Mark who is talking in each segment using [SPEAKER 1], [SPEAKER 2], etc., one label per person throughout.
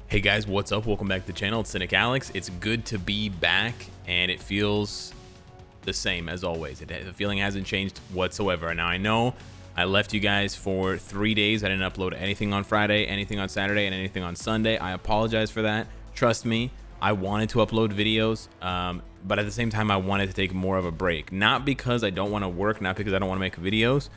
[SPEAKER 1] Hey guys, what's up? Welcome back to the channel. It's Cynicalex. It's good to be back, and it feels the same as always. The feeling hasn't changed whatsoever. Now, I know I left you guys for 3 days. I didn't upload anything on Friday, anything on Saturday, and anything on Sunday. I apologize for that. Trust me, I wanted to upload videos, but at the same time, I wanted to take more of a break. Not because I don't want to work, not because I don't want to make videos,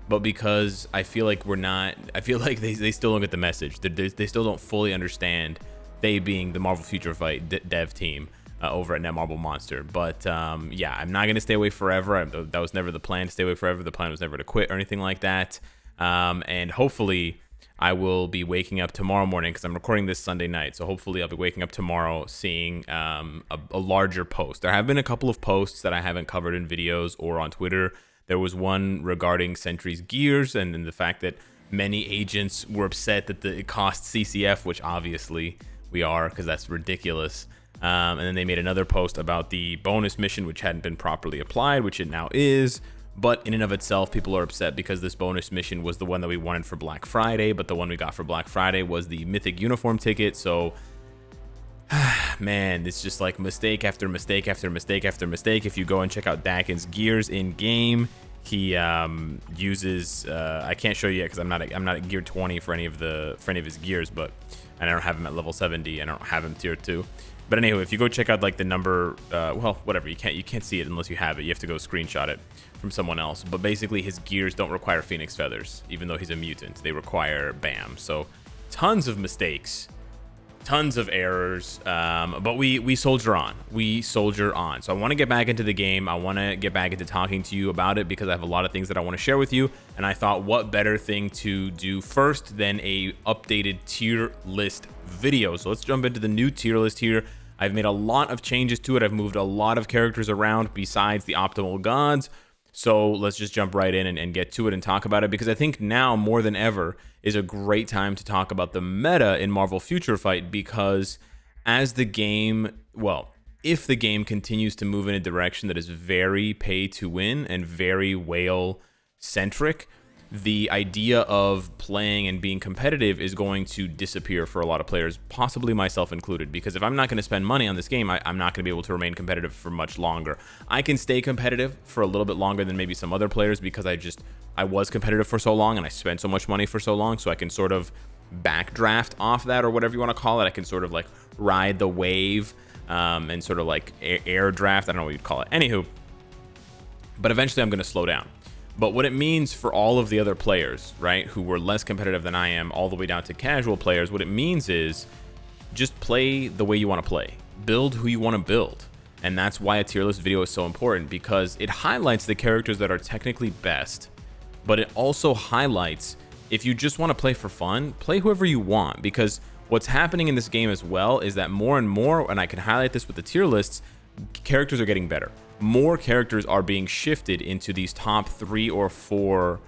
[SPEAKER 1] but because I feel like they still don't get the message. They still don't fully understand, they being the Marvel Future Fight dev team over at Netmarble Monster. But yeah, I'm not going to stay away forever. That was never the plan, to stay away forever. The plan was never to quit or anything like that. And hopefully I will be waking up tomorrow morning, because I'm recording this Sunday night. So hopefully I'll be waking up tomorrow seeing a larger post. There have been a couple of posts that I haven't covered in videos or on Twitter. There was one regarding Sentry's gears and the fact that many agents were upset that it costs CCF, which obviously we are, because that's ridiculous. And then they made another post about the bonus mission, which hadn't been properly applied, which it now is. But in and of itself, people are upset because this bonus mission was the one that we wanted for Black Friday, but the one we got for Black Friday was the Mythic uniform ticket. So man, it's just like mistake after mistake after mistake after mistake. If you go and check out Dakin's gears in game, he uses I can't show you yet because I'm not at gear 20 for any of his gears, but I don't have him at level 70. I don't have him tier 2. But anyway, if you go check out like the number, well, whatever, you can't see it unless you have it. You have to go screenshot it from someone else. But basically, his gears don't require Phoenix feathers, even though he's a mutant. They require BAM. So tons of mistakes, tons of errors, but we soldier on. So I want to get back into the game. I want to get back into talking to you about it because I have a lot of things that I want to share with you, and I thought, what better thing to do first than a updated tier list video. So let's jump into the new tier list here. I've made a lot of changes to it. I've moved a lot of characters around besides the optimal gods. So let's just jump right in and get to it and talk about it, because I think now more than ever is a great time to talk about the meta in Marvel Future Fight, because as the game, well, if the game continues to move in a direction that is very pay to win and very whale centric, the idea of playing and being competitive is going to disappear for a lot of players, possibly myself included, because if I'm not going to spend money on this game, I'm not going to be able to remain competitive for much longer. I can stay competitive for a little bit longer than maybe some other players, because I was competitive for so long and I spent so much money for so long, so I can sort of backdraft off that, or whatever you want to call it. I can sort of like ride the wave and sort of like air draft. I don't know what you'd call it. Anywho, but eventually I'm going to slow down. But what it means for all of the other players, right, who were less competitive than I am, all the way down to casual players, what it means is just play the way you want to play. Build who you want to build. And that's why a tier list video is so important, because it highlights the characters that are technically best, but it also highlights, if you just want to play for fun, play whoever you want. Because what's happening in this game as well is that more and more, and I can highlight this with the tier lists, characters are getting better. More characters are being shifted into these top 3 or 4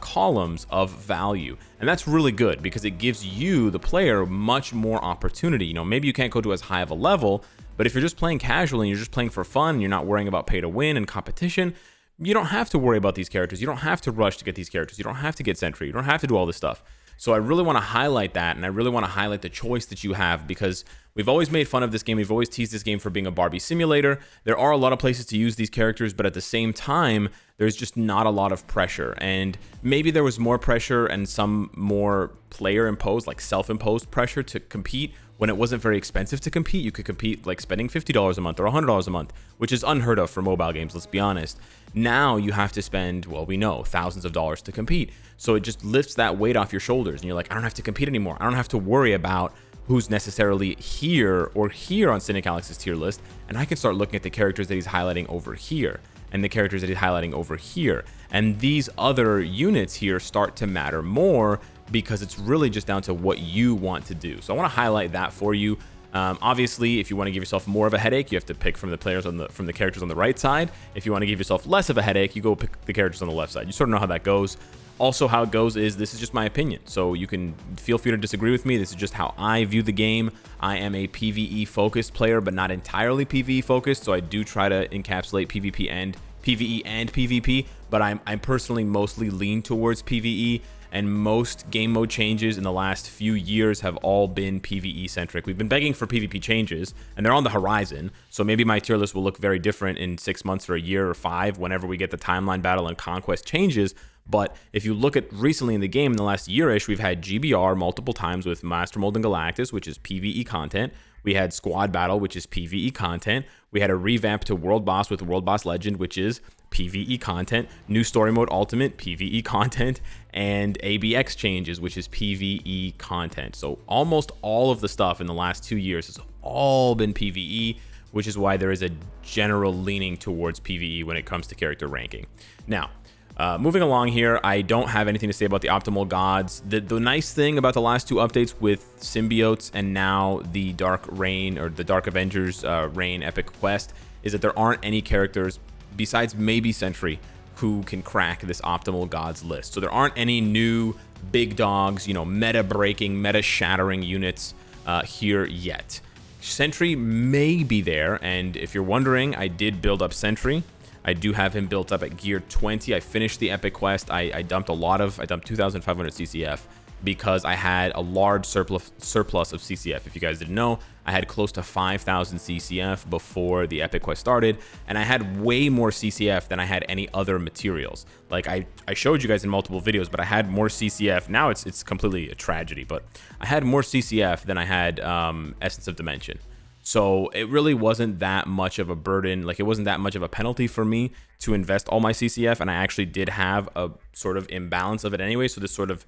[SPEAKER 1] columns of value, and that's really good because it gives you, the player, much more opportunity. You know, maybe you can't go to as high of a level, but if you're just playing casually and you're just playing for fun and you're not worrying about pay to win and competition, you don't have to worry about these characters. You don't have to rush to get these characters. You don't have to get Sentry. You don't have to do all this stuff. So I really want to highlight that, and I really want to highlight the choice that you have, because we've always made fun of this game. We've always teased this game for being a Barbie simulator. There are a lot of places to use these characters, but at the same time, there's just not a lot of pressure. And maybe there was more pressure and some more player-imposed, like self-imposed pressure to compete when it wasn't very expensive to compete. You could compete like spending $50 a month or $100 a month, which is unheard of for mobile games, let's be honest. Now you have to spend, well, we know, thousands of dollars to compete. So it just lifts that weight off your shoulders, and you're like, I don't have to compete anymore. I don't have to worry about who's necessarily here or here on Cynicalex's tier list, and I can start looking at the characters that he's highlighting over here and the characters that he's highlighting over here. And these other units here start to matter more, because it's really just down to what you want to do. So I want to highlight that for you. Obviously, if you want to give yourself more of a headache, you have to pick from the characters on the right side. If you want to give yourself less of a headache, you go pick the characters on the left side. You sort of know how that goes. Also, how it goes is, this is just my opinion, so you can feel free to disagree with me. This is just how I view the game. I am a PvE focused player, but not entirely PvE focused, so I do try to encapsulate PvP and PvE and PvP, but I'm personally mostly lean towards PvE. and most game mode changes in the last few years have all been PvE centric. We've been begging for PvP changes, and they're on the horizon, so maybe my tier list will look very different in 6 months or a year or 5 whenever we get the timeline battle and conquest changes. But if you look at recently in the game, in the last year-ish, we've had GBR multiple times with Master Mold and Galactus, which is PvE content. We had Squad Battle, which is PvE content. We had a revamp to World Boss with World Boss Legend, which is PvE content. New Story Mode Ultimate, PvE content. And ABX changes, which is PvE content. So almost all of the stuff in the last 2 years has all been PvE, which is why there is a general leaning towards PvE when it comes to character ranking. Now, moving along here, I don't have anything to say about the Optimal Gods. The nice thing about the last 2 updates with Symbiotes and now the Dark Reign, or the Dark Avengers Reign Epic Quest, is that there aren't any characters besides maybe Sentry who can crack this Optimal Gods list. So there aren't any new big dogs, you know, meta-breaking, meta-shattering units here yet. Sentry may be there, and if you're wondering, I did build up Sentry. I do have him built up at gear 20. I finished the epic quest. I dumped 2,500 CCF because I had a large surplus of CCF. If you guys didn't know, I had close to 5,000 CCF before the epic quest started, and I had way more CCF than I had any other materials. Like I showed you guys in multiple videos, but I had more CCF. Now it's completely a tragedy, but I had more CCF than I had Essence of Dimension. So it really wasn't that much of a burden, like it wasn't that much of a penalty for me to invest all my CCF, and I actually did have a sort of imbalance of it anyway, so this sort of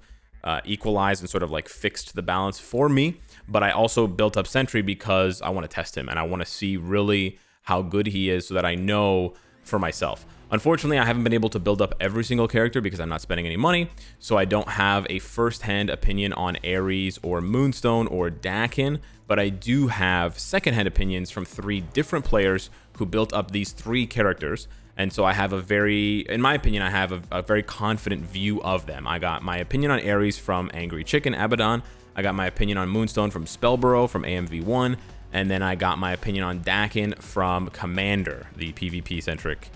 [SPEAKER 1] equalized and sort of like fixed the balance for me. But I also built up Sentry because I want to test him, and I want to see really how good he is so that I know for myself. Unfortunately, I haven't been able to build up every single character because I'm not spending any money, so I don't have a first-hand opinion on Ares or Moonstone or Dakin, but I do have second-hand opinions from 3 different players who built up these 3 characters, and so I have in my opinion, I have a very confident view of them. I got my opinion on Ares from Angry Chicken Abaddon, I got my opinion on Moonstone from Spellborough from AMV1, and then I got my opinion on Dakin from Commander, the PvP-centric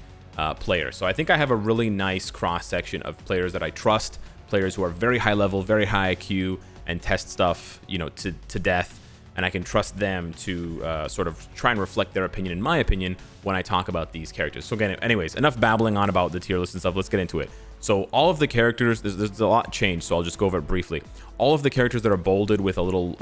[SPEAKER 1] player. So I think I have a really nice cross-section of players that I trust, players who are very high level, very high IQ, and test stuff, you know, to death, and I can trust them to sort of try and reflect their opinion, in my opinion, when I talk about these characters. So again, anyways, enough babbling on about the tier list and stuff. Let's get into it. So all of the characters, there's a lot changed, so I'll just go over it briefly. All of the characters that are bolded with a little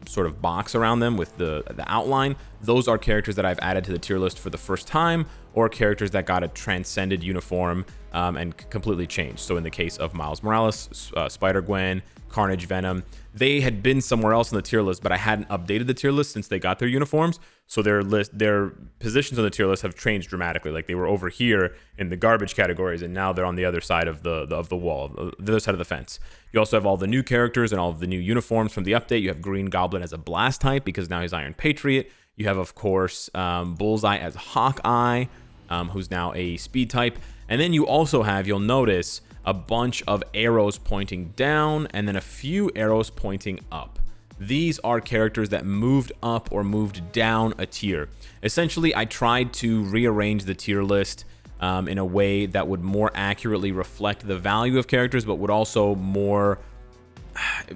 [SPEAKER 1] sort of box around them with the outline, those are characters that I've added to the tier list for the first time, or characters that got a transcended uniform and completely changed. So in the case of Miles Morales, Spider-Gwen, Carnage, Venom, they had been somewhere else in the tier list, but I hadn't updated the tier list since they got their uniforms. So their positions on the tier list have changed dramatically. Like they were over here in the garbage categories, and now they're on the other side of the wall, the other side of the fence. You also have all the new characters and all of the new uniforms from the update. You have Green Goblin as a blast type because now he's Iron Patriot. You have, of course, Bullseye as Hawkeye, who's now a speed type. And then you also have, you'll notice, a bunch of arrows pointing down and then a few arrows pointing up. These are characters that moved up or moved down a tier. Essentially, I tried to rearrange the tier list in a way that would more accurately reflect the value of characters, but would also more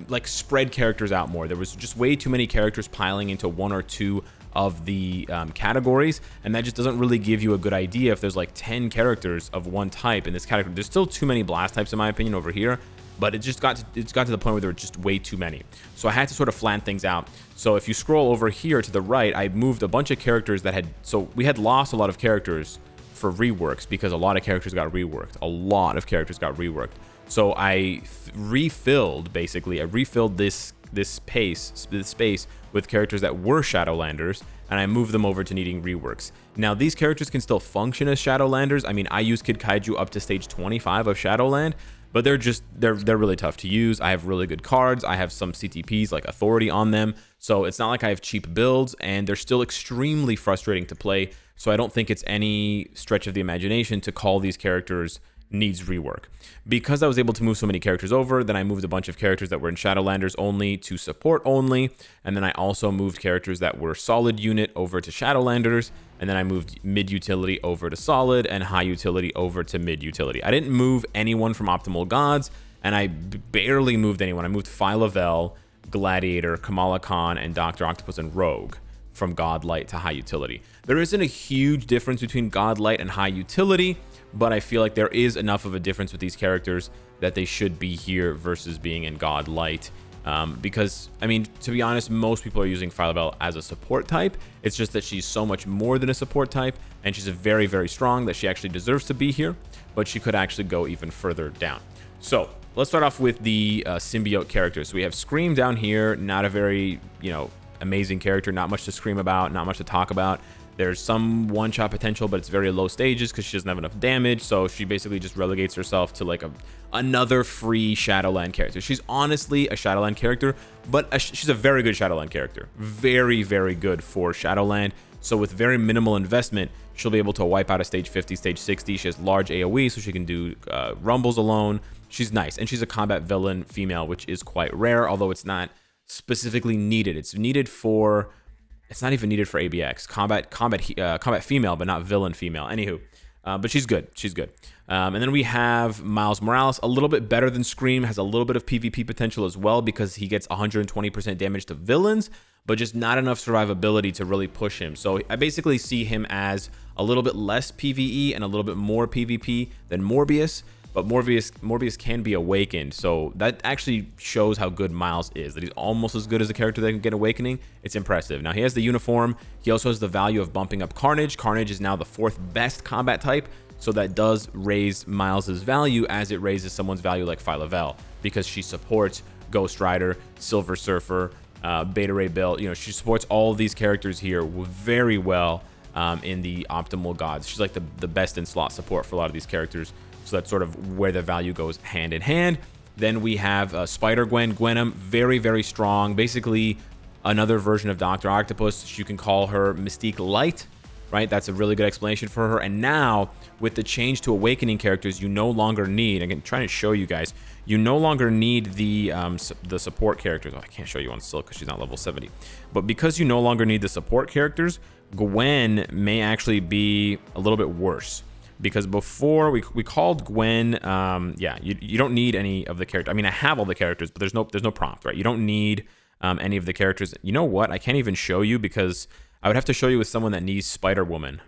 [SPEAKER 1] like spread characters out more. There was just way too many characters piling into 1 or 2 of the categories, and that just doesn't really give you a good idea. If there's like 10 characters of one type in this category, there's still too many blast types in my opinion over here, but it's got to the point where there were just way too many. So I had to sort of flatten things out. So if you scroll over here to the right, I moved a bunch of characters that had, so we had lost a lot of characters for reworks because a lot of characters got reworked. So I refilled this space with characters that were Shadowlanders, and I moved them over to needing reworks. Now, these characters can still function as Shadowlanders. I mean, I use Kid Kaiju up to stage 25 of Shadowland, but they're really tough to use. I have really good cards. I have some CTPs like Authority on them, so it's not like I have cheap builds, and they're still extremely frustrating to play. So I don't think it's any stretch of the imagination to call these characters needs rework. Because I was able to move so many characters over, then I moved a bunch of characters that were in Shadowlanders only to support only, and then I also moved characters that were solid unit over to Shadowlanders, and then I moved mid utility over to solid and high utility over to mid utility. I didn't move anyone from Optimal Gods, and I barely moved anyone. I moved Phyla-Vell, Gladiator, Kamala Khan, and Dr. Octopus and Rogue from Godlight to high utility. There isn't a huge difference between Godlight and high utility, but I feel like there is enough of a difference with these characters that they should be here versus being in Godlight. Because, I mean, to be honest, most people are using Phyla-Vell as a support type. It's just that she's so much more than a support type, and she's a very, very strong that she actually deserves to be here, but she could actually go even further down. So let's start off with the symbiote characters. So we have Scream down here, not a very, amazing character, not much to scream about, not much to talk about. There's some one-shot potential, but it's very low stages because she doesn't have enough damage, so she basically just relegates herself to like another free Shadowland character. She's honestly a Shadowland character, but she's a very good Shadowland character. Very, very good for Shadowland. So with very minimal investment, she'll be able to wipe out a stage 50, stage 60. She has large AoE, so she can do rumbles alone. She's nice, and she's a combat villain female, which is quite rare, although it's not specifically needed. It's needed for... It's not even needed for ABX. Combat female, but not villain female. Anywho, but she's good. She's good. And then we have Miles Morales, a little bit better than Scream, has a little bit of PvP potential as well because he gets 120% damage to villains, but just not enough survivability to really push him. So I basically see him as a little bit less PvE and a little bit more PvP than Morbius. But Morbius can be awakened, so that actually shows how good Miles is, that he's almost as good as a character that can get awakening. It's impressive. Now, he has the uniform. He also has the value of bumping up Carnage. Carnage is now the 4th best combat type, so that does raise Miles's value as it raises someone's value like Phyla-Vell, because she supports Ghost Rider, Silver Surfer, Beta Ray Bill. She supports all of these characters here very well in the optimal gods. She's like the best in slot support for a lot of these characters. So that's sort of where the value goes hand in hand. Then we have Spider-Gwen, Gwenom, very, very strong. Basically, another version of Dr. Octopus. You can call her Mystique Light, right? That's a really good explanation for her. And now, with the change to Awakening characters, you no longer need, again, trying to show you guys, you no longer need the support characters. Oh, I can't show you on Silk because she's not level 70. But because you no longer need the support characters, Gwen may actually be a little bit worse. Because before we called Gwen, you don't need any of the characters. I mean, I have all the characters, but there's no prompt, right? You don't need any of the characters. You know what? I can't even show you because I would have to show you with someone that needs Spider-Woman.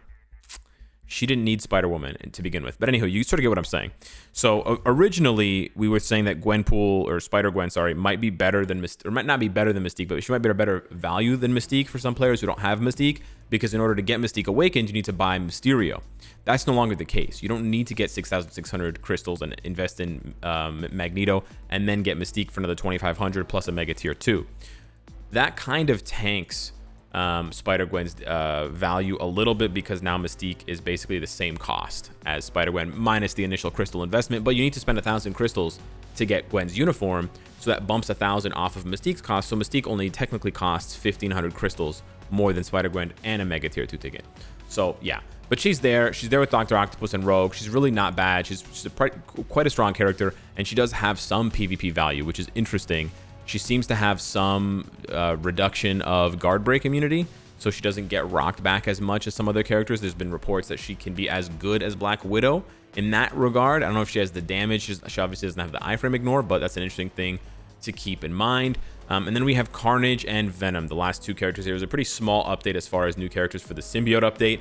[SPEAKER 1] She didn't need Spider-Woman to begin with. But anywho, you sort of get what I'm saying. So originally, we were saying that Gwenpool, or Spider-Gwen, sorry, might be better than Mystique, or might not be better than Mystique, but she might be a better value than Mystique for some players who don't have Mystique, because in order to get Mystique awakened, you need to buy Mysterio. That's no longer the case. You don't need to get 6,600 crystals and invest in Magneto, and then get Mystique for another 2,500 plus a Mega Tier 2. That kind of tanks Spider-Gwen's value a little bit, because now Mystique is basically the same cost as Spider-Gwen minus the initial crystal investment, but you need to spend 1,000 crystals to get Gwen's uniform, so that bumps 1,000 off of Mystique's cost. So Mystique only technically costs 1,500 crystals more than Spider-Gwen and a Mega Tier 2 ticket. So yeah, but she's there with Dr. Octopus and Rogue. She's really not bad. She's quite a strong character, and she does have some PvP value, which is interesting. She seems to have some reduction of guard break immunity, so she doesn't get rocked back as much as some other characters. There's been reports that she can be as good as Black Widow in that regard. I don't know if she has the damage. She obviously doesn't have the iframe ignore, but that's an interesting thing to keep in mind. And then we have Carnage and Venom, the last two characters here. It was a pretty small update as far as new characters for the Symbiote update.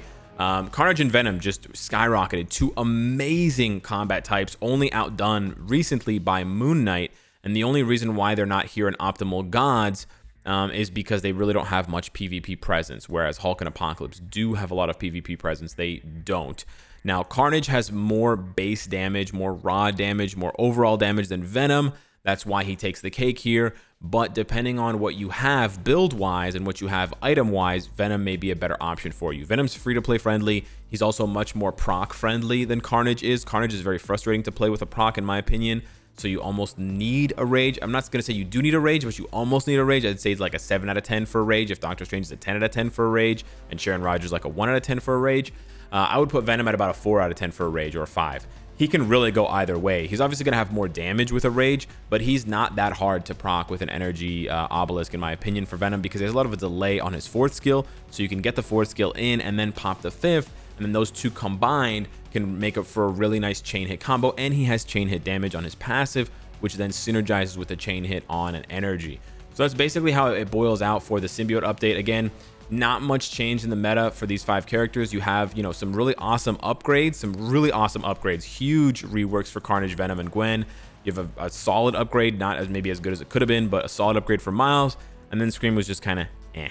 [SPEAKER 1] Carnage and Venom just skyrocketed, two amazing combat types, only outdone recently by Moon Knight. And the only reason why they're not here in Optimal Gods is because they really don't have much PvP presence, whereas Hulk and Apocalypse do have a lot of PvP presence. They don't. Now, Carnage has more base damage, more raw damage, more overall damage than Venom. That's why he takes the cake here. But depending on what you have build-wise and what you have item-wise, Venom may be a better option for you. Venom's free-to-play friendly. He's also much more proc-friendly than Carnage is. Carnage is very frustrating to play with a proc, in my opinion. So you almost need a rage. I'm not going to say you do need a rage, but you almost need a rage. I'd say it's like a 7 out of 10 for a rage. If Doctor Strange is a 10 out of 10 for a rage, and Sharon Rogers like a 1 out of 10 for a rage, I would put Venom at about a 4 out of 10 for a rage, or a 5. He can really go either way. He's obviously going to have more damage with a rage, but he's not that hard to proc with an energy obelisk, in my opinion, for Venom, because there's a lot of a delay on his 4th skill. So you can get the 4th skill in and then pop the 5th, and then those two combined can make up for a really nice chain hit combo. And he has chain hit damage on his passive, which then synergizes with the chain hit on an energy. So that's basically how it boils out for the Symbiote update. Again, not much change in the meta for these 5 characters. You have, some really awesome upgrades, huge reworks for Carnage, Venom, and Gwen. You have a solid upgrade, not as maybe as good as it could have been, but a solid upgrade for Miles. And then Scream was just kind of eh.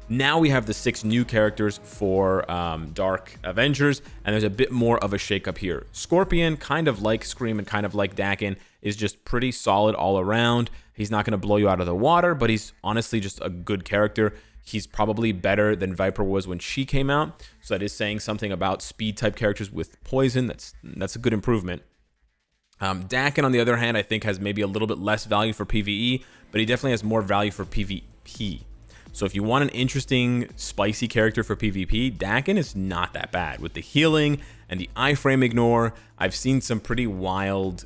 [SPEAKER 1] Now we have the 6 new characters for Dark Avengers, and there's a bit more of a shakeup here. Scorpion, kind of like Scream and kind of like Dakin, is just pretty solid all around. He's not going to blow you out of the water, but he's honestly just a good character. He's probably better than Viper was when she came out, so that is saying something about speed type characters with poison. That's a good improvement. Dakin, on the other hand, I think has maybe a little bit less value for PvE, but he definitely has more value for PvP. So if you want an interesting, spicy character for PvP, Dakin is not that bad. With the healing and the iframe ignore, I've seen some pretty wild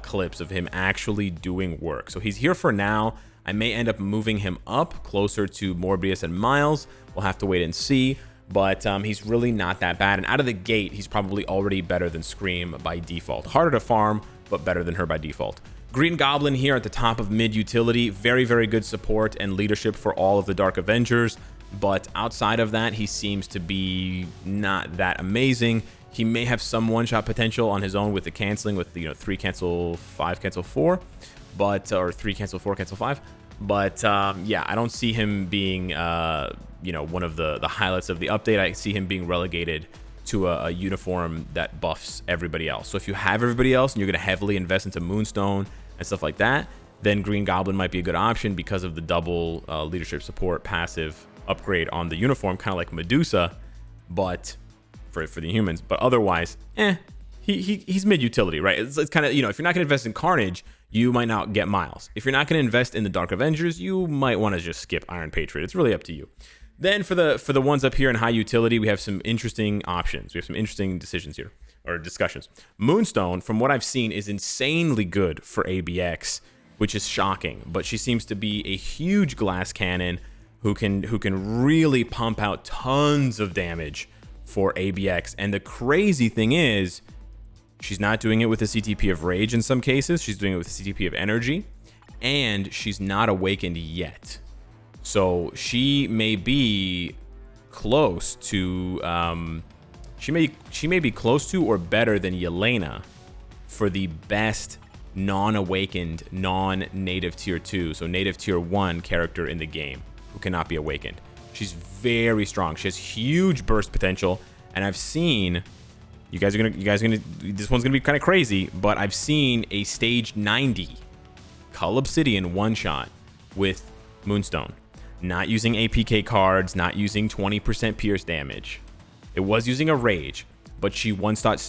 [SPEAKER 1] clips of him actually doing work. So he's here for now. I may end up moving him up closer to Morbius and Miles. We'll have to wait and see. But he's really not that bad. And out of the gate, he's probably already better than Scream by default. Harder to farm, but better than her by default. Green Goblin here at the top of mid utility. Very, very good support and leadership for all of the Dark Avengers. But outside of that, he seems to be not that amazing. He may have some one-shot potential on his own with the canceling with the 3 cancel 5 cancel 4, but or 3 cancel 4 cancel 5. But yeah, I don't see him being one of the highlights of the update. I see him being relegated to a uniform that buffs everybody else. So if you have everybody else and you're going to heavily invest into Moonstone and stuff like that, then Green Goblin might be a good option because of the double leadership support passive upgrade on the uniform, kind of like Medusa, but for the humans. But otherwise, he's mid utility, right? It's kind of, if you're not going to invest in Carnage, you might not get Miles. If you're not going to invest in the Dark Avengers, you might want to just skip Iron Patriot. It's really up to you. Then for the ones up here in high utility, we have some interesting options. We have some interesting decisions here, or discussions. Moonstone, from what I've seen, is insanely good for ABX, which is shocking. But she seems to be a huge glass cannon who can really pump out tons of damage for ABX. And the crazy thing is, she's not doing it with a CTP of Rage in some cases. She's doing it with a CTP of Energy, and she's not awakened yet. So she may be close to, she may be close to or better than Yelena for the best non-awakened, non-native tier 2, so native tier 1 character in the game who cannot be awakened. She's very strong. She has huge burst potential, and I've seen, you guys are gonna, this one's gonna be kind of crazy, but I've seen a stage 90 Cull Obsidian one-shot with Moonstone. Not using APK cards, not using 20% pierce damage. It was using a Rage, but she one-shot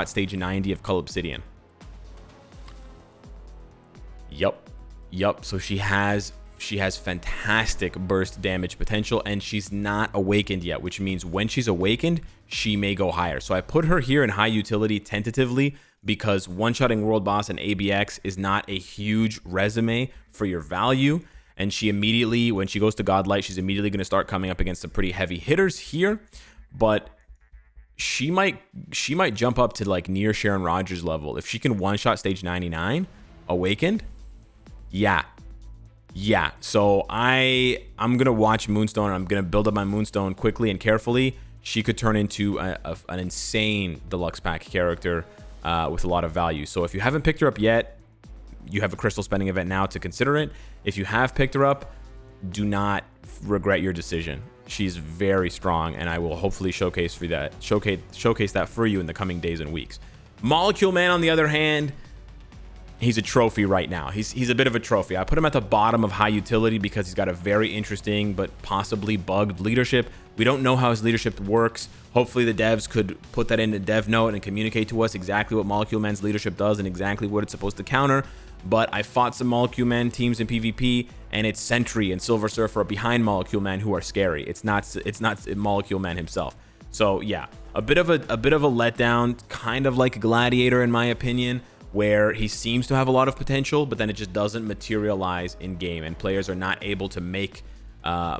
[SPEAKER 1] stage 90 of Cull Obsidian. Yup. So she has fantastic burst damage potential, and she's not awakened yet, which means when she's awakened, she may go higher. So I put her here in high utility tentatively because one-shotting World Boss and ABX is not a huge resume for your value. And she immediately, when she goes to Godlight, she's immediately going to start coming up against some pretty heavy hitters here. But she might jump up to like near Sharon Rogers level. If she can one-shot stage 99, awakened, yeah. So I'm going to watch Moonstone. I'm going to build up my Moonstone quickly and carefully. She could turn into an insane deluxe pack character with a lot of value. So if you haven't picked her up yet, you have a crystal spending event now to consider it. If you have picked her up, do not regret your decision. She's very strong, and I will hopefully showcase that for you in the coming days and weeks. Molecule Man, on the other hand, he's a trophy right now. He's a bit of a trophy. I put him at the bottom of high utility because he's got a very interesting but possibly bugged leadership. We don't know how his leadership works. Hopefully the devs could put that in a dev note and communicate to us exactly what Molecule Man's leadership does and exactly what it's supposed to counter. But I fought some Molecule Man teams in PvP, and it's Sentry and Silver Surfer behind Molecule Man who are scary. It's not Molecule Man himself. So yeah, a bit of a letdown, kind of like a Gladiator in my opinion, where he seems to have a lot of potential, but then it just doesn't materialize in game, and players are not able to make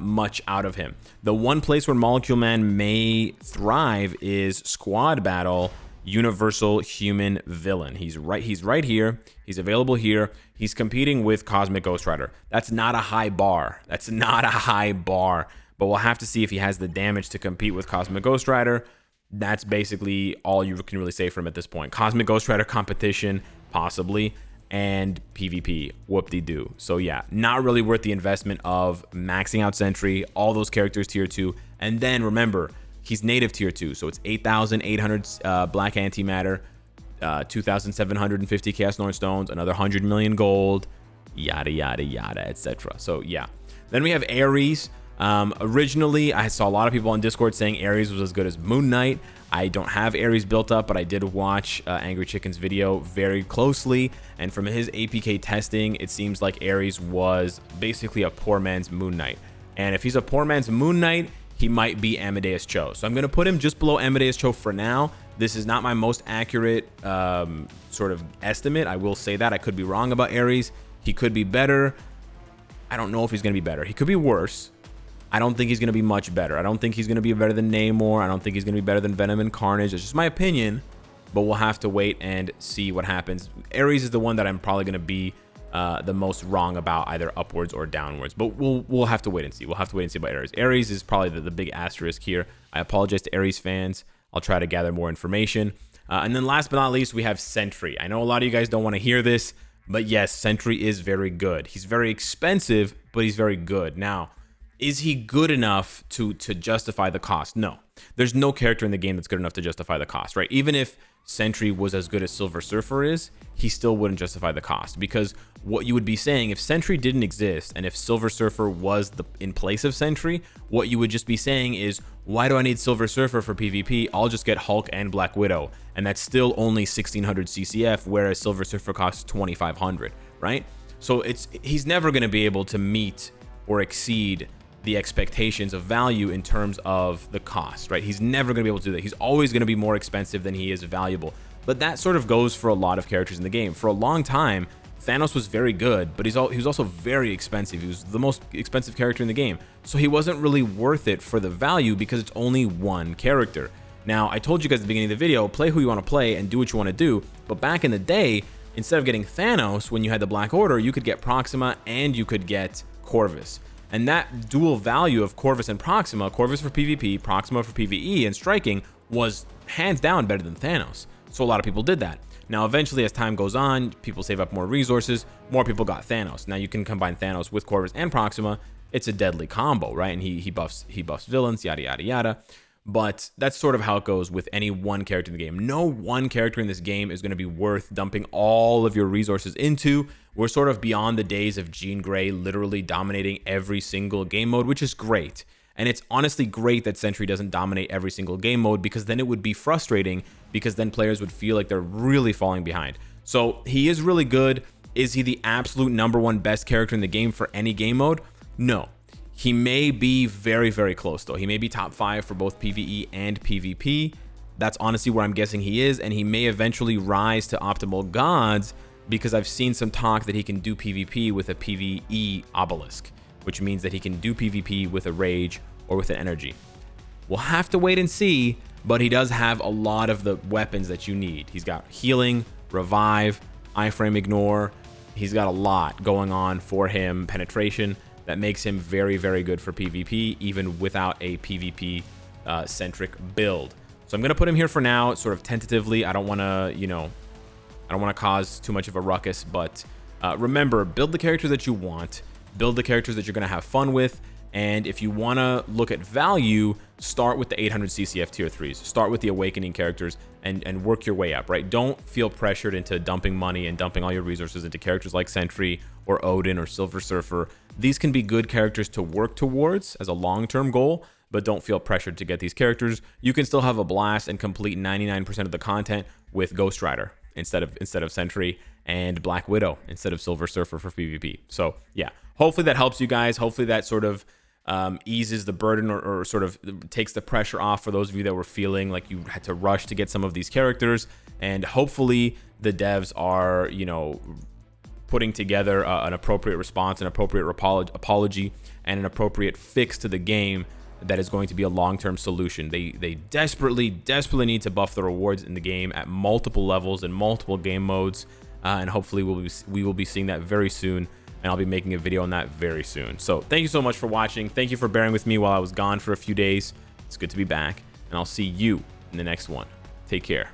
[SPEAKER 1] much out of him. The one place where Molecule Man may thrive is squad battle, universal human villain. He's right here. He's available here. He's competing with Cosmic Ghost Rider. That's not a high bar. That's not a high bar. But we'll have to see if he has the damage to compete with Cosmic Ghost Rider. That's basically all you can really say for him at this point. Cosmic Ghost Rider competition, possibly, and PvP, whoop-de-doo. So yeah, not really worth the investment of maxing out Sentry, all those characters tier 2, and then remember, he's native tier 2, so it's 8,800 black antimatter, 2,750 Chaos Norn Stones, another 100 million gold, yada yada yada, etc. So yeah, then we have Ares. Originally, I saw a lot of people on Discord saying Ares was as good as Moon Knight. I don't have Ares built up, but I did watch Angry Chicken's video very closely, and from his APK testing, it seems like Ares was basically a poor man's Moon Knight. And if he's a poor man's Moon Knight, he might be Amadeus Cho. So I'm going to put him just below Amadeus Cho for now. This is not my most accurate sort of estimate. I will say that. I could be wrong about Ares. He could be better. I don't know if he's going to be better. He could be worse. I don't think he's going to be much better. I don't think he's going to be better than Namor. I don't think he's going to be better than Venom and Carnage. It's just my opinion, but we'll have to wait and see what happens. Ares is the one that I'm probably going to be the most wrong about, either upwards or downwards, but we'll have to wait and see. We'll have to wait and see about Ares. Ares is probably the big asterisk here. I apologize to Ares fans. I'll try to gather more information. And then last but not least, we have Sentry. I know a lot of you guys don't want to hear this, but yes, Sentry is very good. He's very expensive, but he's very good. Now, is he good enough to justify the cost? No. There's no character in the game that's good enough to justify the cost, right? Even if Sentry was as good as Silver Surfer is, he still wouldn't justify the cost, because what you would be saying, if Sentry didn't exist and if Silver Surfer was in place of Sentry, what you would just be saying is, why do I need Silver Surfer for PvP? I'll just get Hulk and Black Widow, and that's still only 1,600 CCF, whereas Silver Surfer costs 2,500, right? So he's never going to be able to meet or exceed the expectations of value in terms of the cost, right? He's never going to be able to do that. He's always going to be more expensive than he is valuable. But that sort of goes for a lot of characters in the game. For a long time, Thanos was very good, but he was also very expensive. He was the most expensive character in the game. So he wasn't really worth it for the value because it's only one character. Now, I told you guys at the beginning of the video, play who you want to play and do what you want to do. But back in the day, instead of getting Thanos when you had the Black Order, you could get Proxima and you could get Corvus. And that dual value of Corvus and Proxima, Corvus for PvP, Proxima for PvE and striking, was hands down better than Thanos. So a lot of people did that. Now, eventually, as time goes on, people save up more resources, more people got Thanos. Now you can combine Thanos with Corvus and Proxima. It's a deadly combo, right? And he buffs villains, yada, yada, yada. But that's sort of how it goes with any one character in the game. No one character in this game is going to be worth dumping all of your resources into. We're sort of beyond the days of Jean Grey literally dominating every single game mode, which is great. And it's honestly great that Sentry doesn't dominate every single game mode, because then it would be frustrating, because then players would feel like they're really falling behind. So he is really good. Is he the absolute #1 best character in the game for any game mode? No. He may be very, very close, though. He may be top 5 for both PvE and PvP. That's honestly where I'm guessing he is, and he may eventually rise to optimal gods, because I've seen some talk that he can do PvP with a PvE obelisk, which means that he can do PvP with a rage or with an energy. We'll have to wait and see, but he does have a lot of the weapons that you need. He's got healing, revive, iframe ignore. He's got a lot going on for him, penetration, that makes him very, very good for PvP, even without a PvP centric build. So I'm going to put him here for now, sort of tentatively. I don't want to, I don't want to cause too much of a ruckus, but remember, build the characters that you want, build the characters that you're going to have fun with, and if you want to look at value, start with the 800 CCF tier 3s. Start with the Awakening characters and work your way up, right? Don't feel pressured into dumping money and dumping all your resources into characters like Sentry or Odin or Silver Surfer. These can be good characters to work towards as a long-term goal, but don't feel pressured to get these characters. You can still have a blast and complete 99% of the content with Ghost Rider instead of Sentry, and Black Widow instead of Silver Surfer for PvP. So yeah, hopefully that helps you guys. Hopefully that sort of eases the burden or sort of takes the pressure off for those of you that were feeling like you had to rush to get some of these characters. And hopefully the devs are, putting together an appropriate response, an appropriate apology, and an appropriate fix to the game that is going to be a long-term solution. They desperately need to buff the rewards in the game at multiple levels and multiple game modes, and hopefully we will be seeing that very soon, and I'll be making a video on that very soon. So thank you so much for watching. Thank you for bearing with me while I was gone for a few days. It's good to be back, and I'll see you in the next one. Take care.